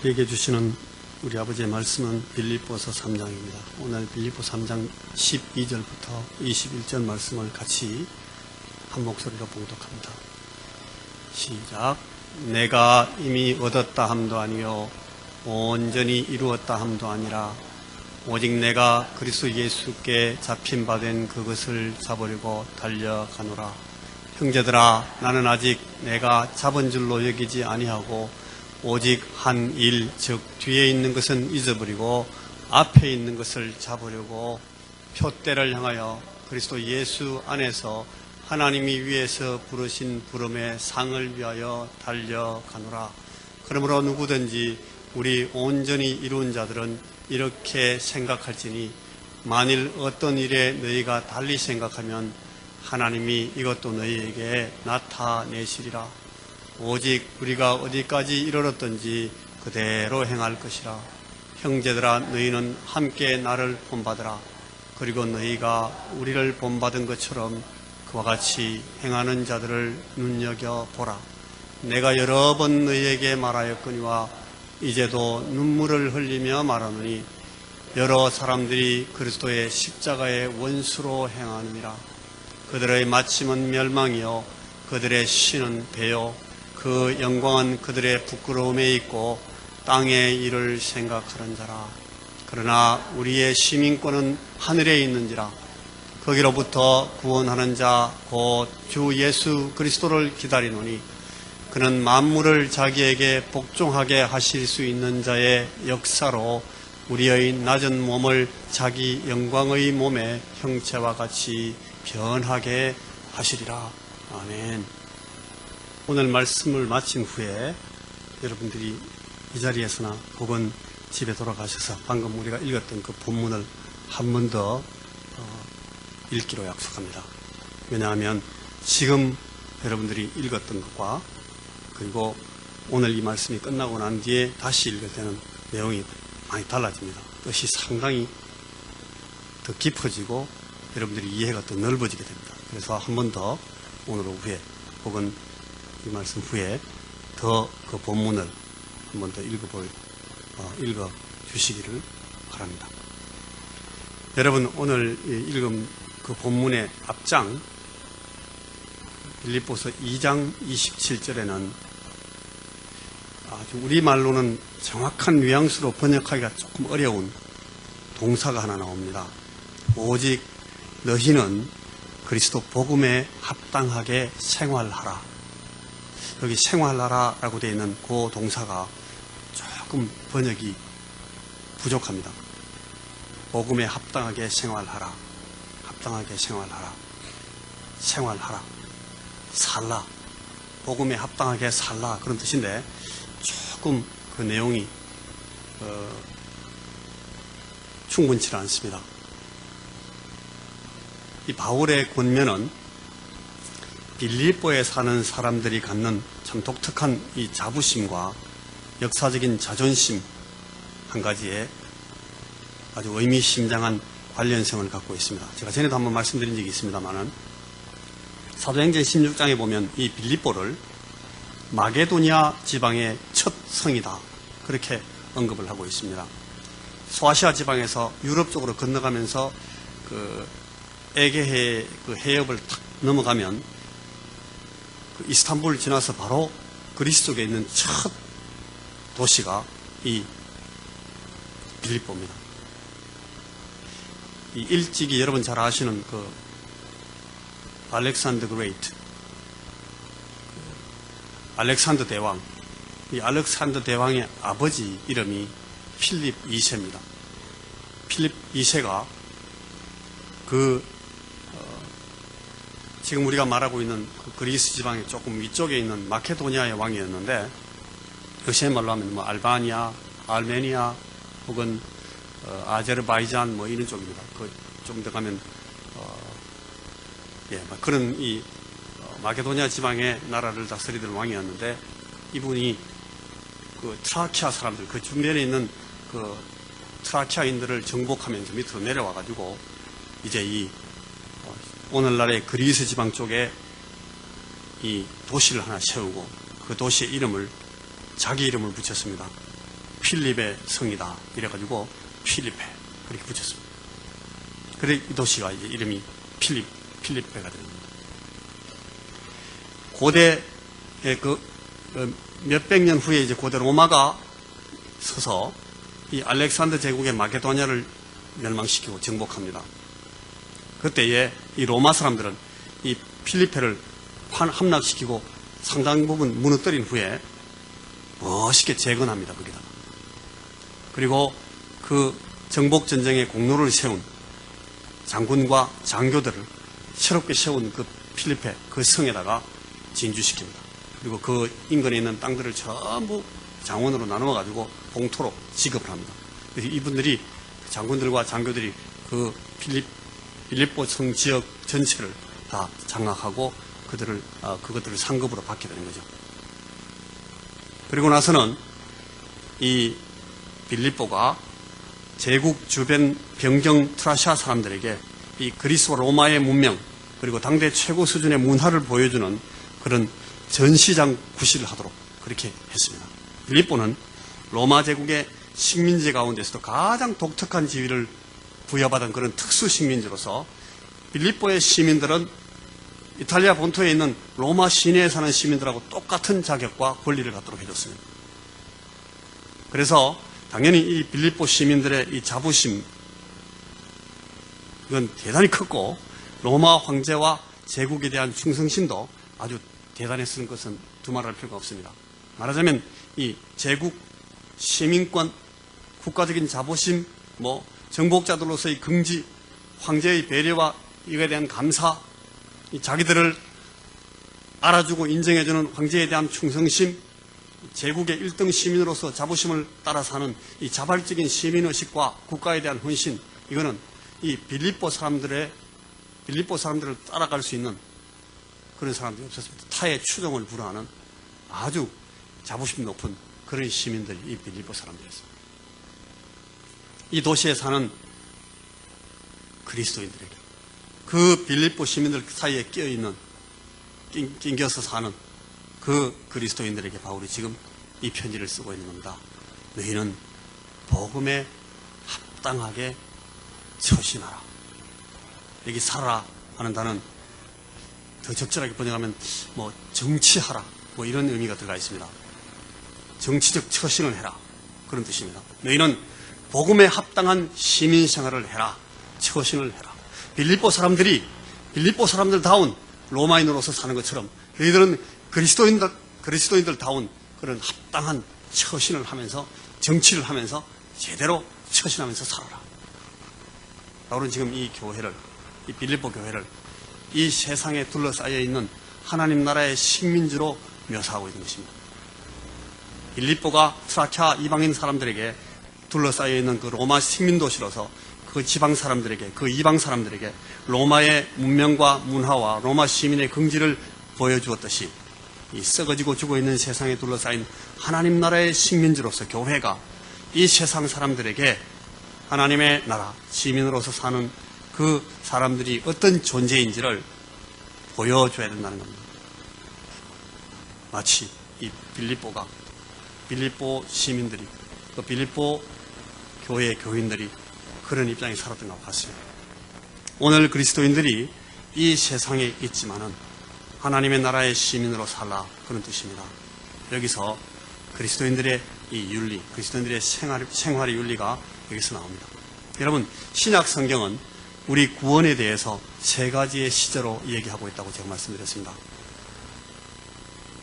우리에게 주시는 우리 아버지의 말씀은 빌립보서 3장입니다. 오늘 빌립보 3장 12절부터 21절 말씀을 같이 한 목소리로 봉독합니다. 시작. 내가 이미 얻었다 함도 아니요 온전히 이루었다 함도 아니라 오직 내가 그리스도 예수께 잡힌 바 된 그것을 잡으려고 달려가노라. 형제들아, 나는 아직 내가 잡은 줄로 여기지 아니하고 오직 한 일, 즉 뒤에 있는 것은 잊어버리고 앞에 있는 것을 잡으려고 표대를 향하여 그리스도 예수 안에서 하나님이 위에서 부르신 부름의 상을 위하여 달려가노라. 그러므로 누구든지 우리 온전히 이룬 자들은 이렇게 생각할지니 만일 어떤 일에 너희가 달리 생각하면 하나님이 이것도 너희에게 나타내시리라. 오직 우리가 어디까지 이르렀든지 그대로 행할 것이라. 형제들아, 너희는 함께 나를 본받으라. 그리고 너희가 우리를 본받은 것처럼 그와 같이 행하는 자들을 눈여겨보라. 내가 여러 번 너희에게 말하였거니와 이제도 눈물을 흘리며 말하노니 여러 사람들이 그리스도의 십자가의 원수로 행하느니라. 그들의 마침은 멸망이요 그들의 신은 배요 그 영광은 그들의 부끄러움에 있고 땅의 일을 생각하는 자라. 그러나 우리의 시민권은 하늘에 있는지라. 거기로부터 구원하는 자 곧 주 예수 그리스도를 기다리노니 그는 만물을 자기에게 복종하게 하실 수 있는 자의 역사로 우리의 낮은 몸을 자기 영광의 몸의 형체와 같이 변하게 하시리라. 아멘. 오늘 말씀을 마친 후에 여러분들이 이 자리에서나 혹은 집에 돌아가셔서 방금 우리가 읽었던 그 본문을 한 번 더 읽기로 약속합니다. 왜냐하면 지금 여러분들이 읽었던 것과 그리고 오늘 이 말씀이 끝나고 난 뒤에 다시 읽을 때는 내용이 많이 달라집니다. 뜻이 상당히 더 깊어지고 여러분들이 이해가 더 넓어지게 됩니다. 그래서 한 번 더 오늘 오후에 혹은 이 말씀 후에 더 그 본문을 한 번 더 읽어 주시기를 바랍니다. 여러분, 오늘 읽은 그 본문의 앞장 빌립보서 2장 27절에는 아주 우리말로는 정확한 뉘앙스로 번역하기가 조금 어려운 동사가 하나 나옵니다. 오직 너희는 그리스도 복음에 합당하게 생활하라. 여기 생활하라 라고 되어 있는 그 동사가 조금 번역이 부족합니다. 복음에 합당하게 생활하라. 합당하게 생활하라. 생활하라. 살라. 복음에 합당하게 살라. 그런 뜻인데 조금 그 내용이 충분치 않습니다. 이 바울의 권면은 빌립보에 사는 사람들이 갖는 참 독특한 이 자부심과 역사적인 자존심 한 가지에 아주 의미심장한 관련성을 갖고 있습니다. 제가 전에도 한번 말씀드린 적이 있습니다만은 사도행전 16장에 보면 이 빌립보를 마게도니아 지방의 첫 성이다. 그렇게 언급을 하고 있습니다. 소아시아 지방에서 유럽 쪽으로 건너가면서 그 에게해 그 해협을 탁 넘어가면 그 이스탄불을 지나서 바로 그리스 쪽에 있는 첫 도시가 이 빌립보입니다. 이 일찍이 여러분 잘 아시는 그 알렉산더 그레이트, 알렉산더 대왕, 이 알렉산더 대왕의 아버지 이름이 필립 2세입니다. 필립 2세가 지금 우리가 말하고 있는 그 그리스 지방의 조금 위쪽에 있는 마케도니아의 왕이었는데, 요새 말로 하면 뭐 알바니아, 알메니아 혹은 아제르바이잔 뭐 이런 쪽입니다. 그 좀 더 가면 그런 이 마케도니아 지방의 나라를 다스리던 왕이었는데, 이분이 그 트라키아 사람들, 그 주변에 있는 그 트라키아인들을 정복하면서 밑으로 내려와 가지고 이제 이 오늘날의 그리스 지방 쪽에 이 도시를 하나 세우고 그 도시의 이름을 자기 이름을 붙였습니다. 필립의 성이다. 이래가지고 필리페 그렇게 붙였습니다. 그래 이 도시가 이제 이름이 필리페가 됩니다. 고대의 몇백 년 후에 이제 고대 로마가 서서 이 알렉산더 제국의 마게도니아를 멸망시키고 정복합니다. 그때에 이 로마 사람들은 이 필리페를 함락시키고 상당 부분 무너뜨린 후에 멋있게 재건합니다. 거기다가. 그리고 그 정복전쟁의 공로를 세운 장군과 장교들을 새롭게 세운 그 필리페 그 성에다가 진주시킵니다. 그리고 그 인근에 있는 땅들을 전부 장원으로 나누어가지고 봉토로 지급을 합니다. 그래서 이분들이 장군들과 장교들이 그 빌립보 성 지역 전체를 다 장악하고 그것들을 상급으로 받게 되는 거죠. 그리고 나서는 이 빌립보가 제국 주변 변경 트라시아 사람들에게 이 그리스와 로마의 문명 그리고 당대 최고 수준의 문화를 보여주는 그런 전시장 구실을 하도록 그렇게 했습니다. 빌립보는 로마 제국의 식민지 가운데서도 가장 독특한 지위를 부여받은 그런 특수 식민지로서 빌립보의 시민들은 이탈리아 본토에 있는 로마 시내에 사는 시민들하고 똑같은 자격과 권리를 갖도록 해줬습니다. 그래서 당연히 이 빌립보 시민들의 이 자부심 이건 대단히 컸고 로마 황제와 제국에 대한 충성심도 아주 대단했을 것은 두말할 필요가 없습니다. 말하자면 이 제국, 시민권, 국가적인 자부심, 정복자들로서의 긍지, 황제의 배려와 이거에 대한 감사, 자기들을 알아주고 인정해주는 황제에 대한 충성심, 제국의 1등 시민으로서 자부심을 따라 사는 이 자발적인 시민의식과 국가에 대한 헌신, 이거는 이 빌립보 사람들을 따라갈 수 있는 그런 사람들이 없었습니다. 타의 추종을 불허하는 아주 자부심 높은 그런 시민들이 이 빌립보 사람들이었습니다. 이 도시에 사는 그리스도인들에게 그 빌립보 시민들 사이에 낑겨서 사는 그 그리스도인들에게 바울이 지금 이 편지를 쓰고 있는 겁니다. 너희는 복음에 합당하게 처신하라. 여기 살아라 하는 단어는 더 적절하게 번역하면 정치하라 이런 의미가 들어가 있습니다. 정치적 처신을 해라 그런 뜻입니다. 너희는 복음에 합당한 시민 생활을 해라. 처신을 해라. 빌립보 사람들다운 로마인으로서 사는 것처럼 너희들은 그리스도인들다운 그런 합당한 처신을 하면서 정치를 하면서 제대로 처신하면서 살아라. 바울은 지금 이 빌립보 교회를 이 세상에 둘러싸여 있는 하나님 나라의 식민지로 묘사하고 있는 것입니다. 빌립보가 트라키아 이방인 사람들에게 둘러싸여 있는 그 로마 식민도시로서 그 지방 사람들에게, 그 이방 사람들에게 로마의 문명과 문화와 로마 시민의 긍지를 보여주었듯이 이 썩어지고 죽어있는 세상에 둘러싸인 하나님 나라의 식민지로서 교회가 이 세상 사람들에게 하나님의 나라 시민으로서 사는 그 사람들이 어떤 존재인지를 보여줘야 된다는 겁니다. 마치 이 빌립보 시민들이 또 빌립보 교회의 교인들이 그런 입장에 살았던 것 같습니다. 오늘 그리스도인들이 이 세상에 있지만은 하나님의 나라의 시민으로 살라 그런 뜻입니다. 여기서 그리스도인들의 이 윤리, 그리스도인들의 생활의 윤리가 여기서 나옵니다. 여러분, 신약 성경은 우리 구원에 대해서 세 가지의 시제로 얘기하고 있다고 제가 말씀드렸습니다.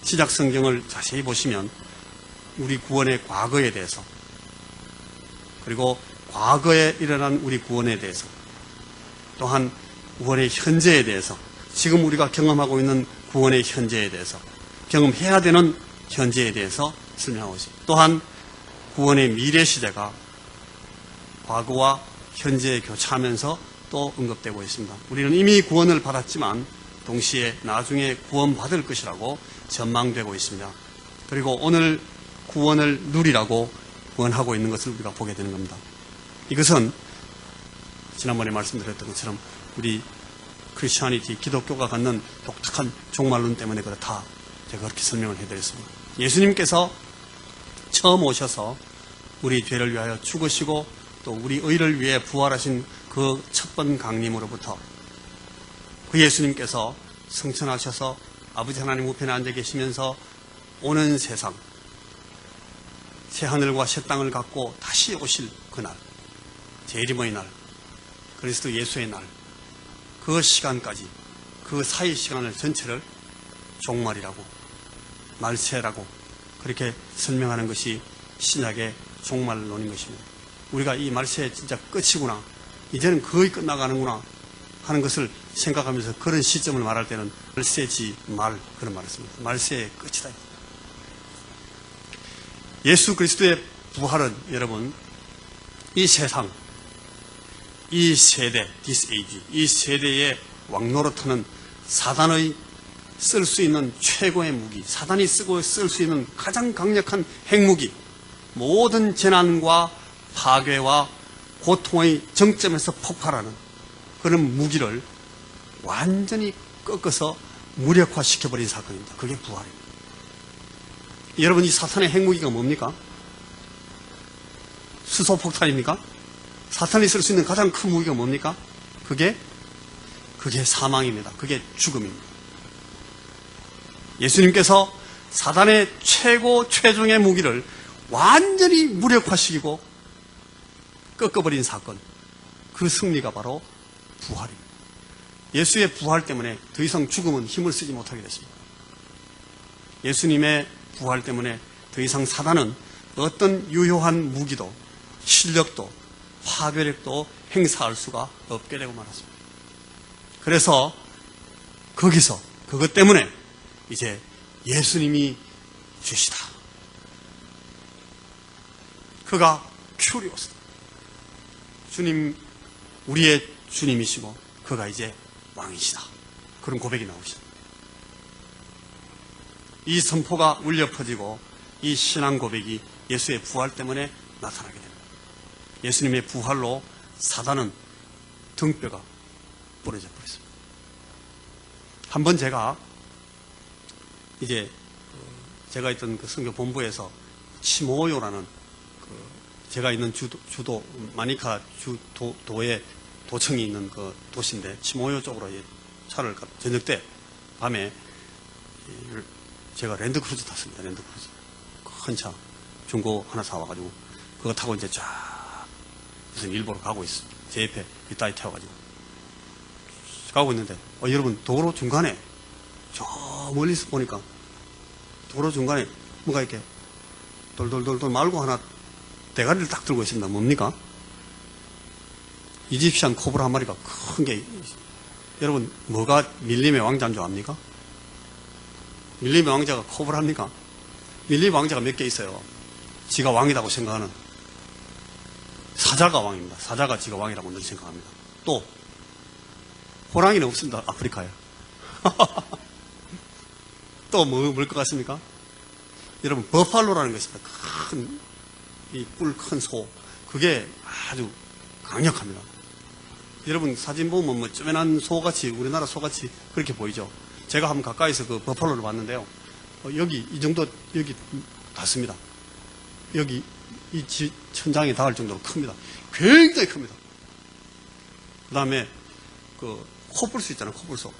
신약 성경을 자세히 보시면 우리 구원의 과거에 대해서 그리고 과거에 일어난 우리 구원에 대해서 또한 구원의 현재에 대해서 지금 우리가 경험하고 있는 구원의 현재에 대해서 경험해야 되는 현재에 대해서 설명하고 있습니다. 또한 구원의 미래 시대가 과거와 현재에 교차하면서 또 언급되고 있습니다. 우리는 이미 구원을 받았지만 동시에 나중에 구원받을 것이라고 전망되고 있습니다. 그리고 오늘 구원을 누리라고 구원하고 있는 것을 우리가 보게 되는 겁니다. 이것은 지난번에 말씀드렸던 것처럼 우리 크리스천이티 기독교가 갖는 독특한 종말론 때문에 그렇다. 제가 그렇게 설명을 해드렸습니다. 예수님께서 처음 오셔서 우리 죄를 위하여 죽으시고 또 우리 의를 위해 부활하신 그 첫 번 강림으로부터 그 예수님께서 승천하셔서 아버지 하나님 우편에 앉아 계시면서 오는 세상, 새하늘과 새 땅을 갖고 다시 오실 그날, 재림의 날, 그리스도 예수의 날, 그 시간까지, 그 사이 시간을 전체를 종말이라고, 말세라고 그렇게 설명하는 것이 신약의 종말론인 것입니다. 우리가 이 말세의 진짜 끝이구나, 이제는 거의 끝나가는구나 하는 것을 생각하면서 그런 시점을 말할 때는 말세지 말, 그런 말을 씁니다. 말세의 끝이다. 예수 그리스도의 부활은 여러분, 이 세상, 이 세대, this age, 이 세대의 왕노릇하는 사단의 쓸 수 있는 최고의 무기, 사단이 쓰고 쓸 수 있는 가장 강력한 핵무기, 모든 재난과 파괴와 고통의 정점에서 폭발하는 그런 무기를 완전히 꺾어서 무력화시켜버린 사건입니다. 그게 부활입니다. 여러분, 이 사탄의 핵무기가 뭡니까? 수소폭탄입니까? 사탄이 쓸 수 있는 가장 큰 무기가 뭡니까? 그게 사망입니다. 그게 죽음입니다. 예수님께서 사단의 최종의 무기를 완전히 무력화시키고 꺾어버린 사건, 그 승리가 바로 부활입니다. 예수의 부활 때문에 더 이상 죽음은 힘을 쓰지 못하게 됐습니다. 예수님의 부활 때문에 더 이상 사단은 어떤 유효한 무기도 실력도 파괴력도 행사할 수가 없게 되고 말았습니다. 그래서 거기서 그것 때문에 이제 예수님이 주시다. 그가 큐리오스다. 주님, 우리의 주님이시고 그가 이제 왕이시다. 그런 고백이 나오시다. 이 선포가 울려 퍼지고 이 신앙 고백이 예수의 부활 때문에 나타나게 됩니다. 예수님의 부활로 사단은 등뼈가 부러져 버렸습니다. 한번 제가 제가 있던 그 선교 본부에서 치모요라는 제가 있는 주도 마니카 주도의 도청이 있는 그 도시인데, 치모요 쪽으로 차를 저녁 때 밤에 제가 랜드크루즈 탔습니다. 랜드크루즈 큰 차 중고 하나 사와가지고 그거 타고 이제 쫙 무슨 일보로 가고 있어요. 제 옆에 윗다리 태워가지고 가고 있는데 여러분, 도로 중간에 저 멀리서 보니까 도로 중간에 뭐가 이렇게 돌돌돌돌 말고 하나 대가리를 딱 들고 있습니다. 뭡니까? 이집시안 코브라 한 마리가 큰 게, 여러분, 뭐가 밀림의 왕자인 줄 압니까? 밀림의 왕자가 코브라입니까? 밀림의 왕자가 몇 개 있어요. 지가 왕이라고 생각하는 사자가 왕입니다. 사자가 지가 왕이라고 늘 생각합니다. 또 호랑이는 없습니다. 아프리카에. 또 뭘 것 같습니까? 여러분, 버팔로라는 것이 있습니다. 뿔 큰 소. 그게 아주 강력합니다. 여러분, 사진 보면 뭐 쪼매난 소같이, 우리나라 소같이 그렇게 보이죠. 제가 한번 가까이서 그 버팔로를 봤는데요. 여기 이 정도, 여기 닿습니다. 여기 이 천장에 닿을 정도로 큽니다. 굉장히 큽니다. 그 다음에 그 코뿔소 있잖아요. 코뿔소.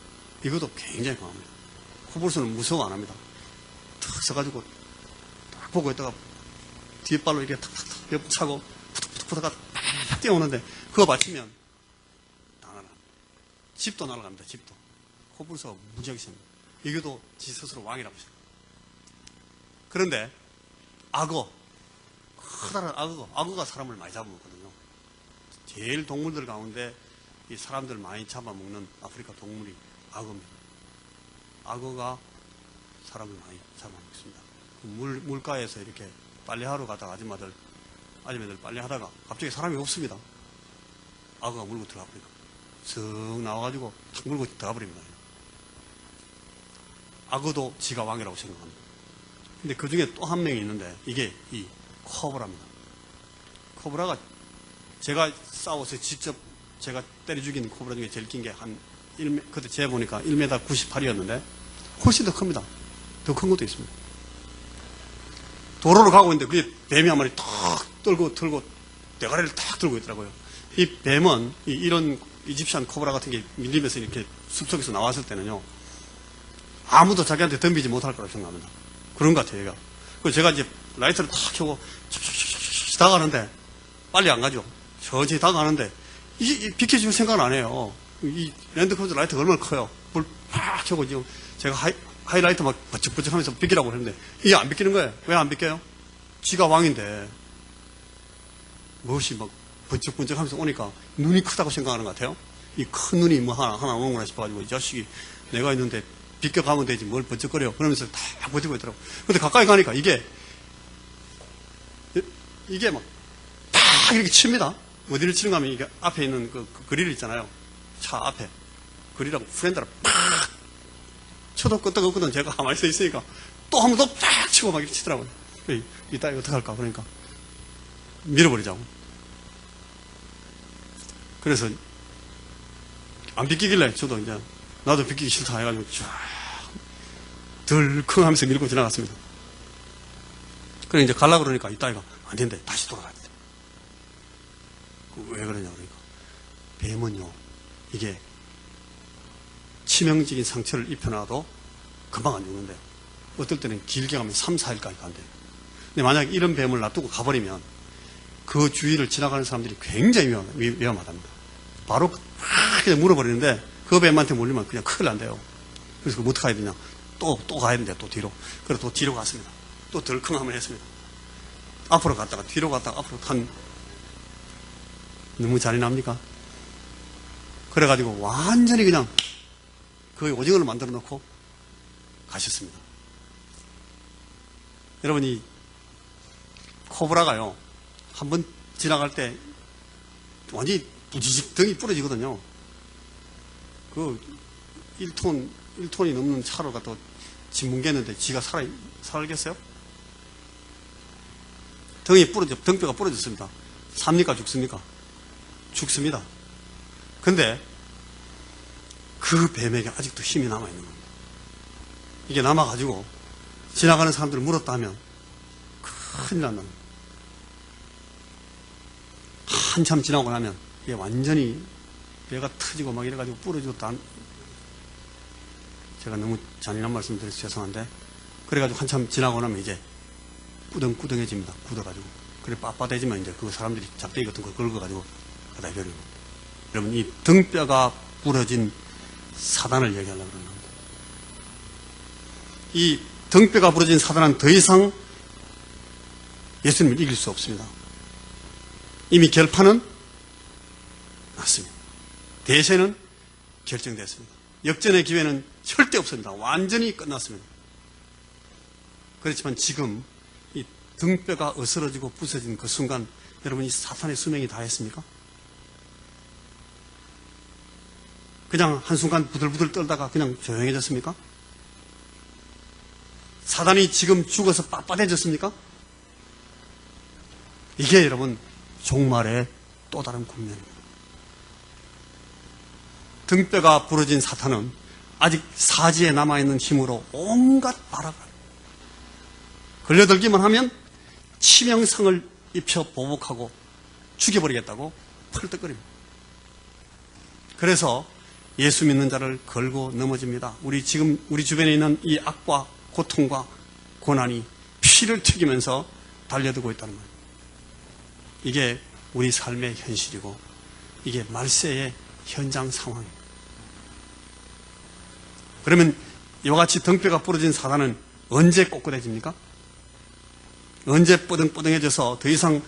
이것도 굉장히 강합니다. 코뿔소는 무서워 안 합니다. 탁 서가지고 딱 보고 있다가 뒷발로 이렇게 탁탁탁 옆 차고 푸덕푸덕푸덕 탁 뛰어오는데 그거 맞추면 다 날아갑니다. 집도 날아갑니다. 집도. 코뿔소가 무지하게 셉니다. 이것도 지 스스로 왕이라고 생각합니다. 그런데 악어, 커다란 악어가 사람을 많이 잡아먹거든요. 제일 동물들 가운데 이 사람들 많이 잡아먹는 아프리카 동물이 악어입니다. 악어가 사람을 많이 잡아먹습니다. 물가에서 이렇게 빨래하러 가다가 아줌마들 빨래하다가 갑자기 사람이 없습니다. 악어가 물고 들어가 버립니다. 쓱 나와가지고 탁 물고 들어가 버립니다. 악어도 지가 왕이라고 생각합니다. 근데 그 중에 또 한 명이 있는데 이게 이 코브라입니다. 코브라가 제가 싸워서 직접 제가 때려 죽인 코브라 중에 제일 긴 게 그때 재보니까 1m 98이었는데 훨씬 더 큽니다. 더 큰 것도 있습니다. 도로로 가고 있는데 그게 뱀이 한 마리 탁 들고 대가리를 탁 들고 있더라고요. 이 뱀은 이런 이집시안 코브라 같은 게 밀리면서 이렇게 숲속에서 나왔을 때는요, 아무도 자기한테 덤비지 못할 거라고 생각합니다. 그런 것 같아요, 얘가. 그래서 제가 이제 라이트를 탁 켜고 다가가는데 빨리 안 가죠. 천천히 다가가는데 이게 비켜줄 생각은 안 해요. 이 랜드크루저 라이트가 얼마나 커요. 불 팍 켜고 지금 제가 하이라이트 막 버쩍버쩍 하면서 비키라고 그러는데 이게 안 비키는 거예요. 왜 안 비켜요? 지가 왕인데 무엇이 막 번쩍번쩍 하면서 오니까 눈이 크다고 생각하는 것 같아요. 이 큰 눈이 뭐 하나 오는구나 싶어가지고 이 자식이 내가 있는데 비껴가면 되지 뭘 번쩍거려. 그러면서 다 버티고 있더라고. 근데 가까이 가니까 이게 막 팍 이렇게 칩니다. 어디를 치는가 하면 이게 앞에 있는 그 그릴 있잖아요. 차 앞에. 그릴하고 프렌드를 팍 쳐도 끄떡없거든. 제가 가만히 서 있으니까 또 한 번 더 팍 치고 막 이렇게 치더라고요. 이따 이거 어떡할까? 그러니까 밀어버리자고. 그래서 안 비키길래 저도 이제 나도 비키기 싫다 해가지고 쫙 덜컹 하면서 밀고 지나갔습니다. 그래 이제 가려고 그러니까 이따가 안 된대. 다시 돌아가야 돼. 왜 그러냐 그러니까 뱀은요 이게 치명적인 상처를 입혀놔도 금방 안 죽는데 어떨 때는 길게 가면 3, 4일까지 간대요. 근데 만약 이런 뱀을 놔두고 가버리면 그 주위를 지나가는 사람들이 굉장히 위험하답니다. 바로 그냥 물어버리는데 그 뱀한테 물리면 그냥 큰일 난대요. 그래서 어떻게 해야 되냐. 또 가야 된대, 또 뒤로. 그래서 또 뒤로 갔습니다. 또 덜컹 한번 했습니다. 앞으로 갔다가 뒤로 갔다가 앞으로 너무 잔인합니까? 그래가지고 완전히 그냥 그 오징어를 만들어 놓고 가셨습니다. 여러분, 이 코브라가요, 한번 지나갈 때 완전히 부지직 등이 부러지거든요. 그 1톤이 넘는 차로 갖다 짓뭉개는데 지가 살겠어요? 등뼈가 부러졌습니다. 삽니까? 죽습니까? 죽습니다. 근데 그 뱀에게 아직도 힘이 남아있는 겁니다. 이게 남아가지고 지나가는 사람들을 물었다 하면 큰일 난다. 한참 지나고 나면 이게 완전히 배가 터지고 막 이래가지고 부러지고 제가 너무 잔인한 말씀 드려서 죄송한데 그래가지고 한참 지나고 나면 이제 꾸덩꾸덩해집니다. 굳어가지고. 그래 빳빳해지면 이제 그 사람들이 작대기 같은 걸 긁어가지고 가다 버리는 겁니다. 여러분 이 등뼈가 부러진 사단을 얘기하려고 그러는 겁니다. 이 등뼈가 부러진 사단은 더 이상 예수님을 이길 수 없습니다. 이미 결판은 났습니다. 대세는 결정됐습니다. 역전의 기회는 절대 없습니다. 완전히 끝났습니다. 그렇지만 지금 이 등뼈가 어스러지고 부서진 그 순간 여러분 이 사탄의 수명이 다했습니까? 그냥 한순간 부들부들 떨다가 그냥 조용해졌습니까? 사단이 지금 죽어서 빳빳해졌습니까? 이게 여러분 종말의 또 다른 국면입니다. 등뼈가 부러진 사탄은 아직 사지에 남아있는 힘으로 온갖 발악을 걸려들기만 하면 치명상을 입혀 보복하고 죽여버리겠다고 펄떡거립니다. 그래서 예수 믿는 자를 걸고 넘어집니다. 우리 주변에 있는 이 악과 고통과 고난이 피를 튀기면서 달려들고 있다는 거예요. 이게 우리 삶의 현실이고 이게 말세의 현장 상황입니다. 그러면 이와 같이 등뼈가 부러진 사단은 언제 꼿꼿해집니까? 언제 뽀등뽀등해져서 더 이상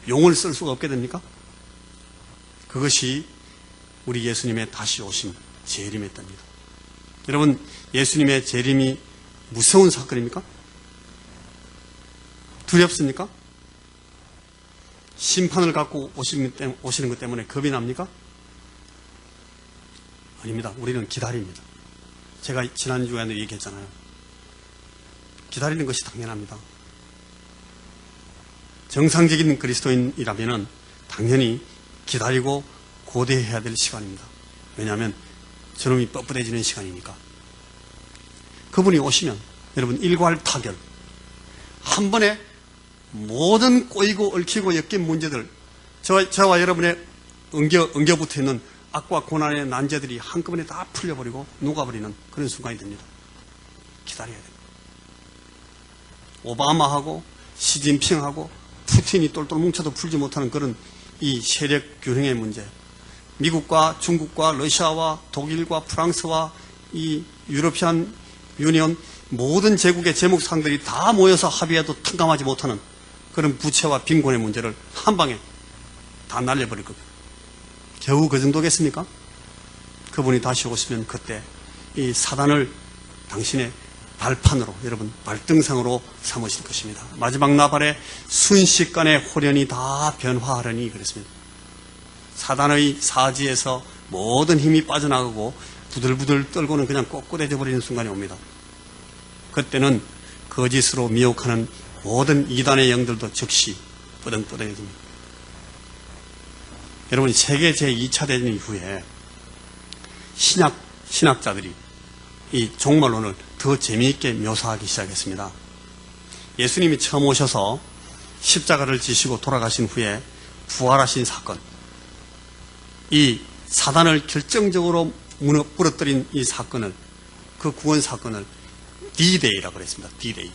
용을 쓸 수가 없게 됩니까? 그것이 우리 예수님의 다시 오심 재림의 때입니다. 여러분 예수님의 재림이 무서운 사건입니까? 두렵습니까? 심판을 갖고 오시는 것 때문에 겁이 납니까? 아닙니다. 우리는 기다립니다. 제가 지난주에도 얘기했잖아요. 기다리는 것이 당연합니다. 정상적인 그리스도인이라면 당연히 기다리고 고대해야 될 시간입니다. 왜냐하면 저놈이 뻣뻣해지는 시간이니까. 그분이 오시면 여러분 일괄타결 한 번에 모든 꼬이고 얽히고 엮인 문제들, 저와 여러분의 엉겨붙어 있는 악과 고난의 난제들이 한꺼번에 다 풀려버리고 녹아버리는 그런 순간이 됩니다. 기다려야 됩니다. 오바마하고 시진핑하고 푸틴이 똘똘 뭉쳐도 풀지 못하는 그런 이 세력 균형의 문제, 미국과 중국과 러시아와 독일과 프랑스와 이 유러피안 유니언 모든 제국의 제목상들이 다 모여서 합의해도 탕감하지 못하는 그런 부채와 빈곤의 문제를 한 방에 다 날려버릴 겁니다. 겨우 그 정도겠습니까? 그분이 다시 오시면 그때 이 사단을 당신의 발판으로, 여러분 발등상으로 삼으실 것입니다. 마지막 나발에 순식간에 홀연히 다 변화하려니 그랬습니다. 사단의 사지에서 모든 힘이 빠져나가고 부들부들 떨고는 그냥 꼿꼿해져 버리는 순간이 옵니다. 그때는 거짓으로 미혹하는 모든 이단의 영들도 즉시 뻐덩뻐덩해집니다. 여러분, 세계 제2차 대전 이후에 신학자들이 이 종말론을 더 재미있게 묘사하기 시작했습니다. 예수님이 처음 오셔서 십자가를 지시고 돌아가신 후에 부활하신 사건, 이 사단을 결정적으로 무너뜨린 이 사건을, 그 구원 사건을 D-Day라고 그랬습니다. D-Day.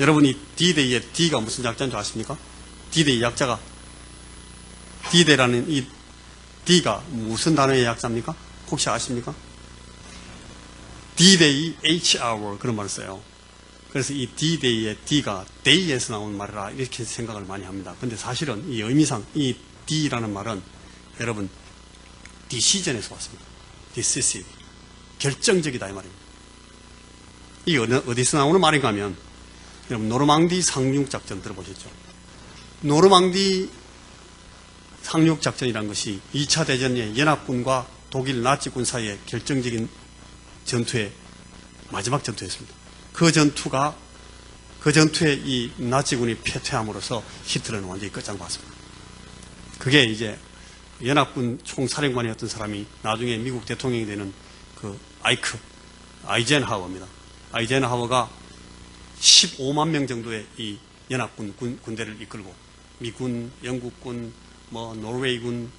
여러분이 D-Day의 D가 무슨 약자인 줄 아십니까? D-Day 약자가, D-Day라는 이 D가 무슨 단어의 약자입니까? 혹시 아십니까? D-Day, H-hour 그런 말을 써요. 그래서 이 D-Day의 D가 Day에서 나온 말이라 이렇게 생각을 많이 합니다. 근데 사실은 이 의미상 이 D라는 말은 여러분 decision에서 왔습니다. decisive. 결정적이다 이 말입니다. 이게 어디서 나오는 말인가 하면 여러분 노르망디 상륙작전 들어보셨죠? 노르망디 상륙작전이라는 것이 2차 대전의 연합군과 독일 나치군 사이의 결정적인 전투의 마지막 전투였습니다. 그 전투에 이 나치군이 패퇴함으로써 히틀러는 완전히 끝장봤습니다. 그게 이제 연합군 총사령관이었던 사람이 나중에 미국 대통령이 되는 그 아이젠하워입니다. 아이젠하워가 15만 명 정도의 이 연합군 군대를 이끌고 미군, 영국군, 노르웨이군,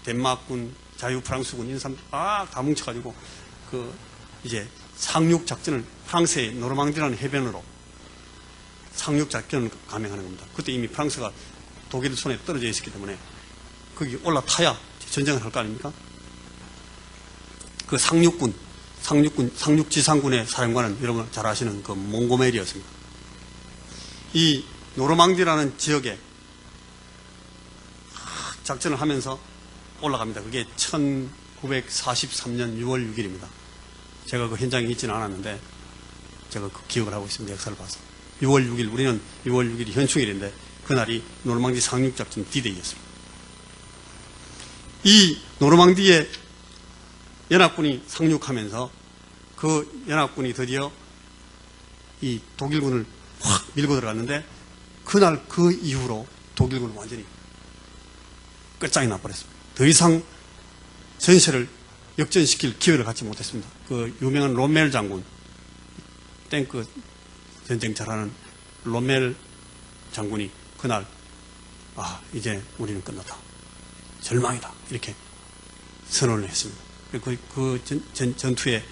덴마크군, 자유프랑스군 이런 사람 다 뭉쳐가지고 이제 상륙작전을 프랑스의 노르망디라는 해변으로 상륙작전을 감행하는 겁니다. 그때 이미 프랑스가 독일 손에 떨어져 있었기 때문에 거기 올라타야 전쟁을 할 거 아닙니까? 그 상륙지상군의 사령관은 여러분 잘 아시는 그 몽고메리였습니다. 이 노르망디라는 지역에 작전을 하면서 올라갑니다. 그게 1943년 6월 6일입니다. 제가 그 현장에 있지는 않았는데 제가 그 기억을 하고 있습니다. 역사를 봐서. 6월 6일, 우리는 6월 6일이 현충일인데 그날이 노르망디 상륙작전 D-Day였습니다. 이 노르망디에 연합군이 상륙하면서 그 연합군이 드디어 이 독일군을 확 밀고 들어갔는데 그날 그 이후로 독일군은 완전히 끝장이 나버렸습니다. 더 이상 전세를 역전시킬 기회를 갖지 못했습니다. 그 유명한 롬멜 장군, 탱크 전쟁 잘하는 롬멜 장군이 그날 이제 우리는 끝났다. 절망이다. 이렇게 선언을 했습니다. 그 전투의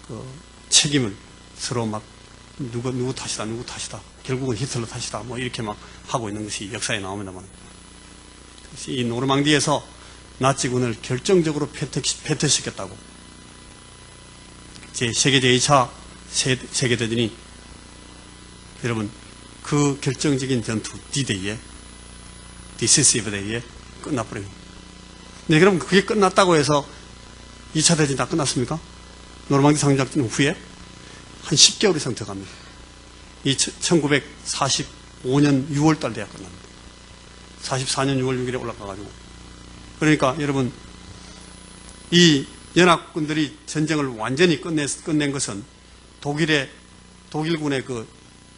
그 책임을 서로 막 누구 탓이다. 결국은 히틀러 탓이다. 이렇게 막 하고 있는 것이 역사에 나옵니다만. 이 노르망디에서 나치군을 결정적으로 패퇴시켰다고. 세계 제2차 세계대전이 여러분 그 결정적인 전투 D-Day에 Decisive Day에 끝나버립니다. 네, 그럼 그게 끝났다고 해서 2차 대전이 다 끝났습니까? 노르망디 상륙작전 후에 한 10개월 이상 더 갑니다. 1945년 6월달 돼야 끝납니다. 44년 6월 6일에 올라가가지고. 그러니까 여러분 이 연합군들이 전쟁을 완전히 끝낸 것은 독일군의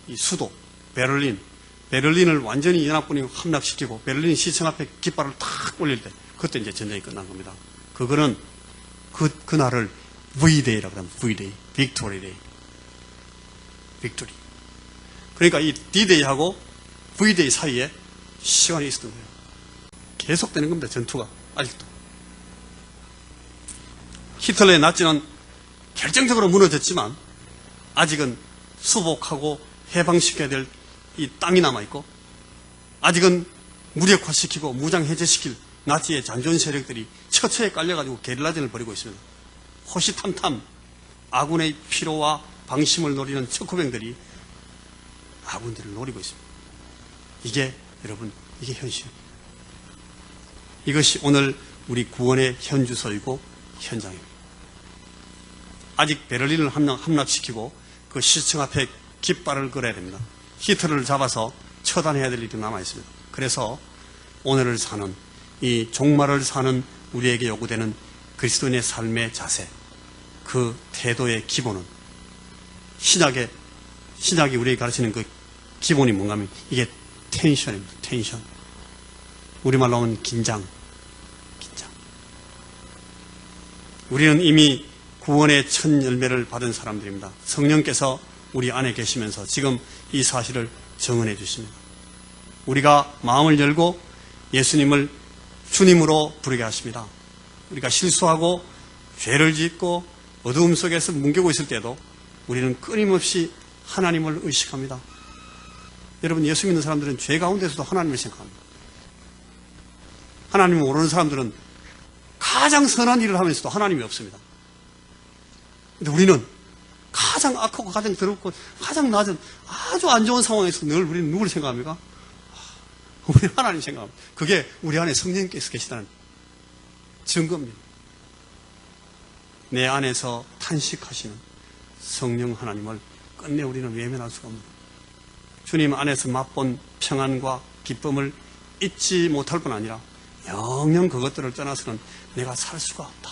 이 수도 베를린을 완전히 연합군이 함락시키고 베를린 시청 앞에 깃발을 탁 올릴 때 그때 이제 전쟁이 끝난 겁니다. 그거는 그날을 V-Day라고 합니다. V-Day, Victory Day, Victory. 그러니까 이 D-Day하고 V-Day 사이에 시간이 있었던 거예요. 계속되는 겁니다. 전투가 아직도. 히틀러의 나치는 결정적으로 무너졌지만 아직은 수복하고 해방시켜야 될 이 땅이 남아있고, 아직은 무력화시키고 무장해제시킬 나치의 잔존 세력들이 처처에 깔려가지고 게릴라전을 벌이고 있습니다. 호시탐탐 아군의 피로와 방심을 노리는 척후병들이 아군들을 노리고 있습니다. 이게 여러분, 이게 현실입니다. 이것이 오늘 우리 구원의 현주소이고 현장입니다. 아직 베를린을 함락시키고 그 시청 앞에 깃발을 걸어야 됩니다. 히틀러를 잡아서 처단해야 될 일이 남아있습니다. 그래서 오늘을 사는, 이 종말을 사는 우리에게 요구되는 그리스도인의 삶의 자세, 그 태도의 기본은 신약이 우리에게 가르치는 그 기본이 뭔가 하면 이게 텐션입니다. 텐션. 우리말로 하면 긴장. 우리는 이미 구원의 첫 열매를 받은 사람들입니다. 성령께서 우리 안에 계시면서 지금 이 사실을 증언해 주십니다. 우리가 마음을 열고 예수님을 주님으로 부르게 하십니다. 우리가 실수하고 죄를 짓고 어두움 속에서 뭉개고 있을 때도 우리는 끊임없이 하나님을 의식합니다. 여러분, 예수 믿는 사람들은 죄 가운데서도 하나님을 생각합니다. 하나님을 모르는 사람들은 가장 선한 일을 하면서도 하나님이 없습니다. 근데 우리는 가장 악하고 가장 더럽고 가장 낮은 아주 안 좋은 상황에서 늘 우리는 누구를 생각합니까? 우리 하나님 생각합니다. 그게 우리 안에 성령께서 계시다는 증거입니다. 내 안에서 탄식하시는 성령 하나님을 끝내 우리는 외면할 수가 없습니다. 주님 안에서 맛본 평안과 기쁨을 잊지 못할 뿐 아니라 영영 그것들을 떠나서는 내가 살 수가 없다.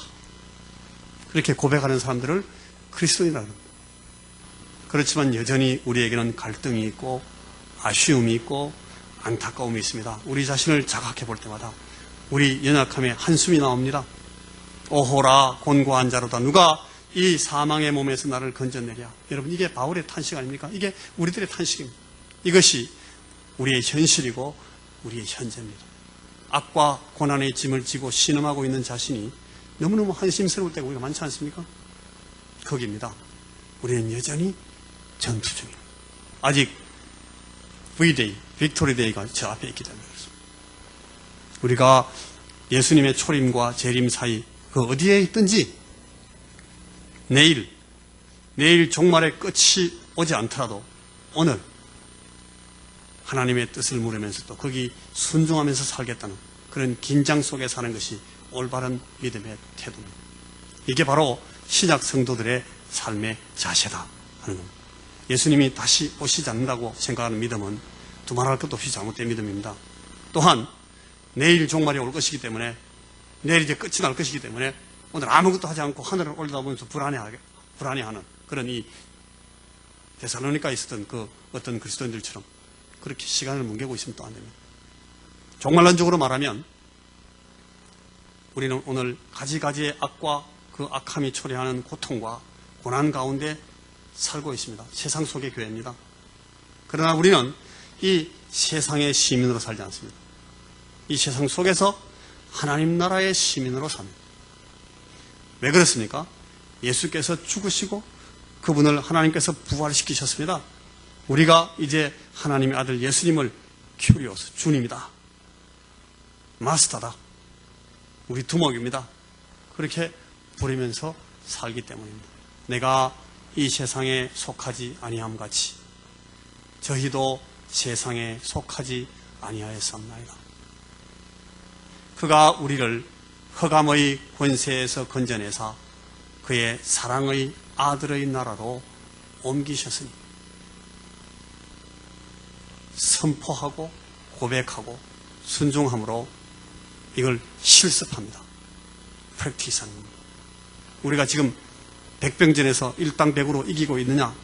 그렇게 고백하는 사람들을 그리스도인이라고 합니다. 그렇지만 여전히 우리에게는 갈등이 있고 아쉬움이 있고 안타까움이 있습니다. 우리 자신을 자각해 볼 때마다 우리 연약함에 한숨이 나옵니다. 오호라 곤고한 자로다. 누가 이 사망의 몸에서 나를 건져내랴. 여러분, 이게 바울의 탄식 아닙니까? 이게 우리들의 탄식입니다. 이것이 우리의 현실이고 우리의 현재입니다. 악과 고난의 짐을 지고 신음하고 있는 자신이 너무너무 한심스러울 때가 우리가 많지 않습니까? 거기입니다. 우리는 여전히 전투 중입니다. 아직 V-Day, 빅토리 데이가 저 앞에 있기 때문에 그렇습니다. 우리가 예수님의 초림과 재림 사이 그 어디에 있든지 내일 종말의 끝이 오지 않더라도 오늘 하나님의 뜻을 물으면서 또 거기 순종하면서 살겠다는 그런 긴장 속에 사는 것이 올바른 믿음의 태도입니다. 이게 바로 신약 성도들의 삶의 자세다 하는 겁니다. 예수님이 다시 오시지 않는다고 생각하는 믿음은 두말할 것도 없이 잘못된 믿음입니다. 또한 내일 종말이 올 것이기 때문에, 내일 이제 끝이 날 것이기 때문에 오늘 아무것도 하지 않고 하늘을 올려다보면서 불안해하는 그런 이 데살로니가에 있었던 그 어떤 그리스도인들처럼 그렇게 시간을 뭉개고 있으면 또 안 됩니다. 종말론적으로 말하면 우리는 오늘 가지가지의 악과 그 악함이 초래하는 고통과 고난 가운데 살고 있습니다. 세상 속의 교회입니다. 그러나 우리는 이 세상의 시민으로 살지 않습니다. 이 세상 속에서 하나님 나라의 시민으로 삽니다. 왜 그렇습니까? 예수께서 죽으시고 그분을 하나님께서 부활시키셨습니다. 우리가 이제 하나님의 아들 예수님을 큐리오스, 주님이다, 마스터다, 우리 두목입니다, 그렇게 부르면서 살기 때문입니다. 내가 이 세상에 속하지 아니함 같이 저희도 세상에 속하지 아니하였사옵나이다. 그가 우리를 흑암의 권세에서 건져내사 그의 사랑의 아들의 나라로 옮기셨으니 선포하고 고백하고 순종함으로 이걸 실습합니다. 프랙티스하는 겁니다. 우리가 지금 백병전에서 일당백으로 이기고 있느냐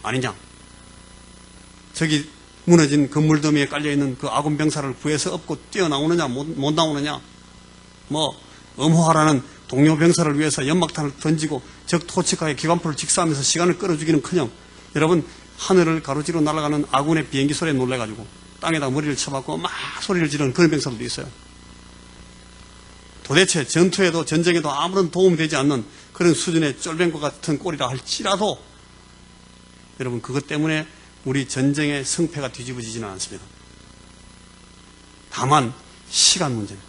아니냐, 저기 무너진 건물 더미에 깔려있는 그 아군 병사를 구해서 업고 뛰어나오느냐 못 나오느냐, 뭐 엄호하라는 동료 병사를 위해서 연막탄을 던지고 적 토착하게 기관포를 직사하면서 시간을 끌어주기는커녕 여러분 하늘을 가로지르 날아가는 아군의 비행기 소리에 놀래가지고 땅에다 머리를 쳐박고 막 소리를 지르는 그런 병사들도 있어요. 도대체 전투에도 전쟁에도 아무런 도움이 되지 않는 그런 수준의 쫄병과 같은 꼴이라 할지라도 여러분, 그것 때문에 우리 전쟁의 성패가 뒤집어지지는 않습니다. 다만 시간 문제입니다.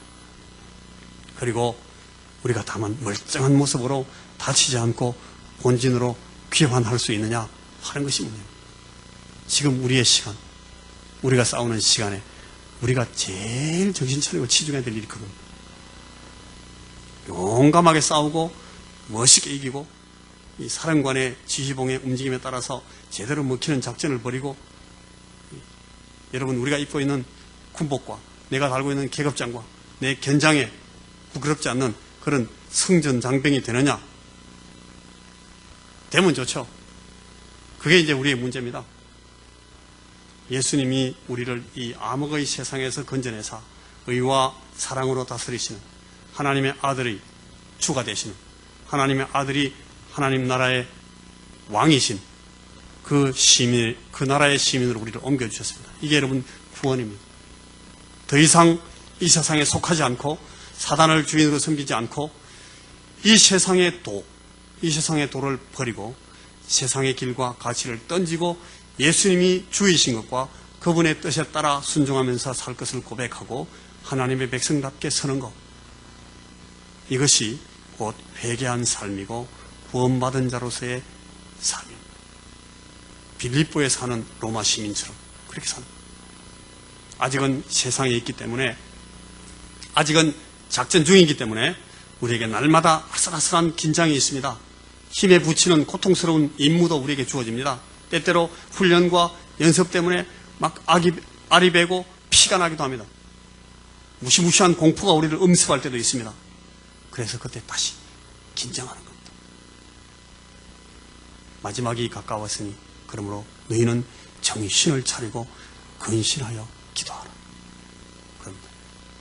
그리고 우리가 다만 멀쩡한 모습으로 다치지 않고 본진으로 귀환할 수 있느냐 하는 것이 문제입니다. 지금 우리의 시간, 우리가 싸우는 시간에 우리가 제일 정신 차리고 치중해야 될 일이 그겁니다. 용감하게 싸우고 멋있게 이기고 이 사령관의 지휘봉의 움직임에 따라서 제대로 먹히는 작전을 벌이고, 여러분, 우리가 입고 있는 군복과 내가 달고 있는 계급장과 내 견장에 부끄럽지 않는 그런 승전장병이 되느냐? 되면 좋죠. 그게 이제 우리의 문제입니다. 예수님이 우리를 이 암흑의 세상에서 건져내사 의와 사랑으로 다스리시는 하나님의 아들의 주가 되시는 하나님의 아들이 하나님 나라의 왕이신 그 시민, 그 나라의 시민으로 우리를 옮겨주셨습니다. 이게 여러분 구원입니다. 더 이상 이 세상에 속하지 않고 사단을 주인으로 섬기지 않고 이 세상의 도를 버리고 세상의 길과 가치를 던지고 예수님이 주이신 것과 그분의 뜻에 따라 순종하면서 살 것을 고백하고 하나님의 백성답게 서는 것, 이것이 곧 회개한 삶이고 구원받은 자로서의 삶입니다. 빌립보에 사는 로마 시민처럼 그렇게 삽니다. 아직은 세상에 있기 때문에, 아직은 작전 중이기 때문에 우리에게 날마다 아슬아슬한 긴장이 있습니다. 힘에 부치는 고통스러운 임무도 우리에게 주어집니다. 때때로 훈련과 연습 때문에 막 알이 배고 피가 나기도 합니다. 무시무시한 공포가 우리를 음습할 때도 있습니다. 그래서 그때 다시 긴장하는 겁니다. 마지막이 가까웠으니 그러므로 너희는 정신을 차리고 근신하여 기도하라. 그럽니다.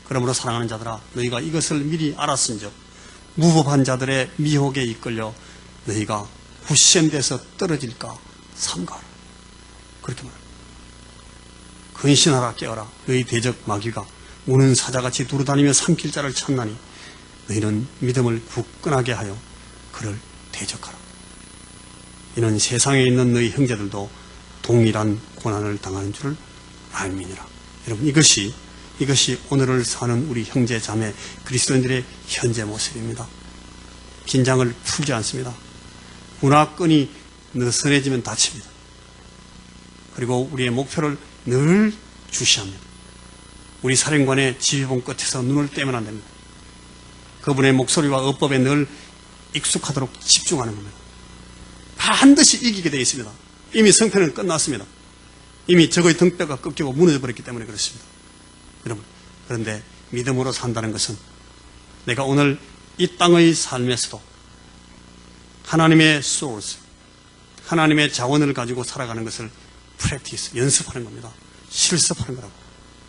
그러므로 사랑하는 자들아, 너희가 이것을 미리 알았은즉 무법한 자들의 미혹에 이끌려 너희가 후센돼서 떨어질까 삼가라. 그렇게 말합니다. 근신하라, 깨어라. 너희 대적 마귀가 우는 사자같이 두루다니며 삼킬 자를 찾나니 너희는 믿음을 굳건하게 하여 그를 대적하라. 이는 세상에 있는 너희 형제들도 동일한 고난을 당하는 줄을 알미니라. 여러분, 이것이 오늘을 사는 우리 형제 자매 그리스도인들의 현재 모습입니다. 긴장을 풀지 않습니다. 문화끈이 느슨해지면 다칩니다. 그리고 우리의 목표를 늘 주시합니다. 우리 사령관의 지휘봉 끝에서 눈을 떼면 안 됩니다. 그분의 목소리와 어법에 늘 익숙하도록 집중하는 겁니다. 반드시 이기게 되어 있습니다. 이미 성패는 끝났습니다. 이미 적의 등뼈가 꺾이고 무너져 버렸기 때문에 그렇습니다. 여러분, 그런데 믿음으로 산다는 것은 내가 오늘 이 땅의 삶에서도 하나님의 소스, 하나님의 자원을 가지고 살아가는 것을 프랙티스, 연습하는 겁니다. 실습하는 거라고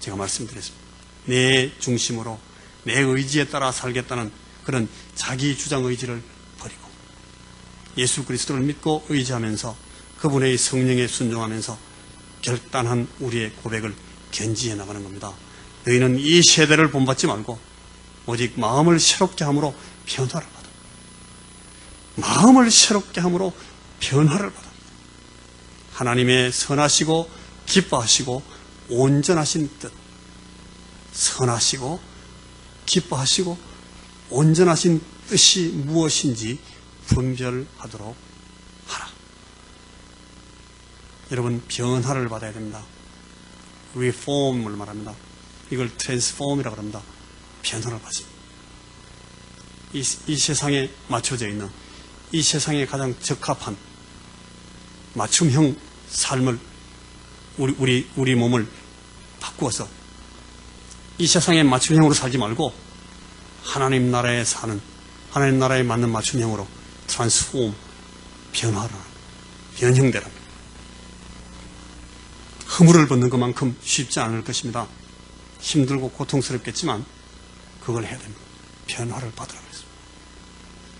제가 말씀드렸습니다. 내 중심으로 내 의지에 따라 살겠다는 그런 자기 주장 의지를 버리고 예수 그리스도를 믿고 의지하면서 그분의 성령에 순종하면서 결단한 우리의 고백을 견지해 나가는 겁니다. 너희는 이 세대를 본받지 말고 오직 마음을 새롭게 함으로 변화를 받아. 마음을 새롭게 함으로 변화를 받아. 하나님의 선하시고 기뻐하시고 온전하신 뜻, 선하시고 기뻐하시고 온전하신 뜻이 무엇인지 분별하도록 하라. 여러분, 변화를 받아야 됩니다. reform을 말합니다. 이걸 transform이라고 합니다. 변화를 받습니다. 이 세상에 맞춰져 있는, 이 세상에 가장 적합한 맞춤형 삶을 우리 몸을 바꾸어서 이 세상에 맞춤형으로 살지 말고 하나님 나라에 사는, 하나님 나라에 맞는 맞춤형으로 트랜스폼, 변화를, 변형되라. 허물을 벗는 것만큼 쉽지 않을 것입니다. 힘들고 고통스럽겠지만 그걸 해야 됩니다. 변화를 받으라고 했습니다.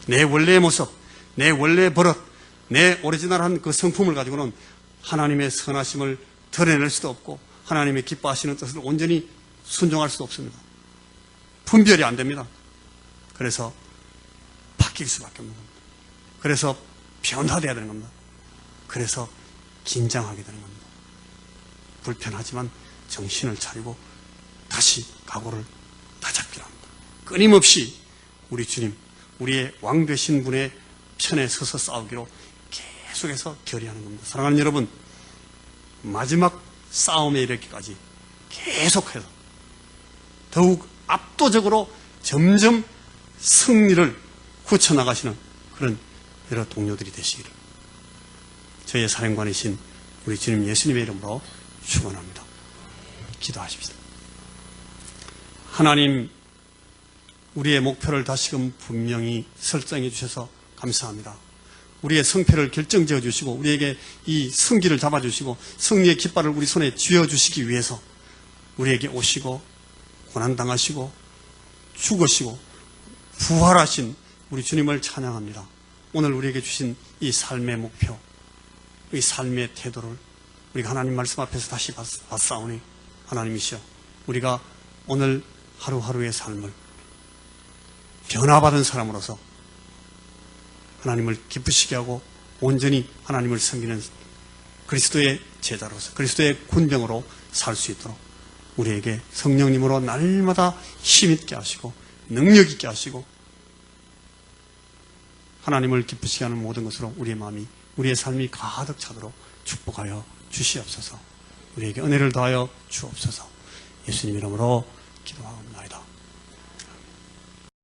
내 원래의 모습, 내 원래의 버릇, 내 오리지널한 그 성품을 가지고는 하나님의 선하심을 드러낼 수도 없고 하나님의 기뻐하시는 뜻을 온전히 순종할 수도 없습니다. 분별이 안 됩니다. 그래서 바뀔 수밖에 없는 겁니다. 그래서 변화되어야 되는 겁니다. 그래서 긴장하게 되는 겁니다. 불편하지만 정신을 차리고 다시 각오를 다잡기로 합니다. 끊임없이 우리 주님, 우리의 왕 되신 분의 편에 서서 싸우기로 계속해서 결의하는 겁니다. 사랑하는 여러분, 마지막 싸움에 이르기까지 계속해서 더욱 압도적으로 점점 승리를 굳혀나가시는 그런 여러 동료들이 되시기를 저희의 사령관이신 우리 주님 예수님의 이름으로 축원합니다. 기도하십시다. 하나님, 우리의 목표를 다시금 분명히 설정해 주셔서 감사합니다. 우리의 성패를 결정지어 주시고 우리에게 이 승기를 잡아주시고 승리의 깃발을 우리 손에 쥐어주시기 위해서 우리에게 오시고 고난당하시고 죽으시고 부활하신 우리 주님을 찬양합니다. 오늘 우리에게 주신 이 삶의 목표, 이 삶의 태도를 우리가 하나님 말씀 앞에서 다시 봤사오니 하나님이시여, 우리가 오늘 하루하루의 삶을 변화받은 사람으로서 하나님을 기쁘시게 하고 온전히 하나님을 섬기는 그리스도의 제자로서 그리스도의 군병으로 살 수 있도록 우리에게 성령님으로 날마다 힘있게 하시고 능력 있게 하시고 하나님을 기쁘시게 하는 모든 것으로 우리의 마음이, 우리의 삶이 가득 차도록 축복하여 주시옵소서. 우리에게 은혜를 더하여 주옵소서. 예수님 이름으로 기도하옵나이다.